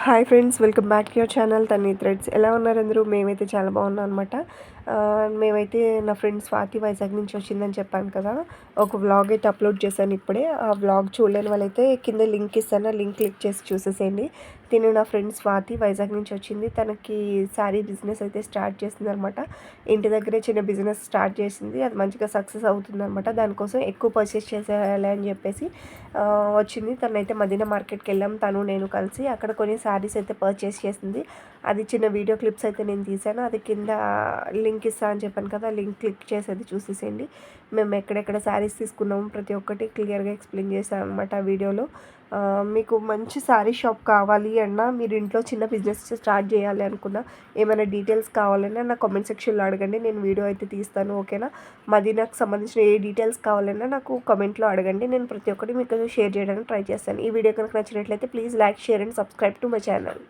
Hi friends, welcome back to your channel Tanni Threads. ఎలా ఉన్నారు అందరూ? మేమైతే చాలా బాగున్నాం అనమాట. మేమైతే నా ఫ్రెండ్ స్వాతి వైజాగ్ నుంచి వచ్చిందని చెప్పాను కదా, ఒక వ్లాగ్ అయితే అప్లోడ్ చేశాను ఇప్పుడే. ఆ వ్లాగ్ చూడలేని వాళ్ళైతే కింద లింక్ ఇస్తాను, ఆ లింక్ క్లిక్ చేసి చూసేసేయండి. తిను నా ఫ్రెండ్ స్వాతి వైజాగ్ నుంచి వచ్చింది. తనకి శారీ బిజినెస్ అయితే స్టార్ట్ చేసింది అనమాట. ఇంటి దగ్గరే చిన్న బిజినెస్ స్టార్ట్ చేసింది, అది మంచిగా సక్సెస్ అవుతుంది అనమాట. దానికోసం ఎక్కువ పర్చేస్ చేసేయాలి అని చెప్పేసి వచ్చింది. తనైతే మదీనా మార్కెట్కి వెళ్ళాం, తను నేను కలిసి. అక్కడ కొన్ని శారీస్ అయితే పర్చేస్ చేసింది. అది చిన్న వీడియో క్లిప్స్ అయితే నేను తీసాను. అది కింద లింక్ ఇస్తా అని చెప్పాను కదా, లింక్ క్లిక్ చేసేది చూసేసేయండి. మేము ఎక్కడెక్కడ శారీస్ తీసుకున్నాము ప్రతి ఒక్కటి క్లియర్గా ఎక్స్ప్లెయిన్ చేశాను అనమాట ఆ వీడియోలో. మీకు మంచి శారీ షాప్ కావాలి అన్నా, మీరు ఇంట్లో చిన్న బిజినెస్ స్టార్ట్ చేయాలి అనుకున్నా, ఏమైనా డీటెయిల్స్ కావాలన్నా నా కామెంట్ సెక్షన్లో అడగండి, నేను వీడియో అయితే తీస్తాను. ఓకేనా? మదీనాకు సంబంధించిన ఏ డీటెయిల్స్ కావాలన్నా నాకు కామెంట్లో అడగండి, నేను ప్రతి ఒక్కటి మీకు షేర్ చేయడానికి ట్రై చేస్తాను. ఈ వీడియో కనుక నచ్చినట్లయితే please like, share and subscribe to my channel.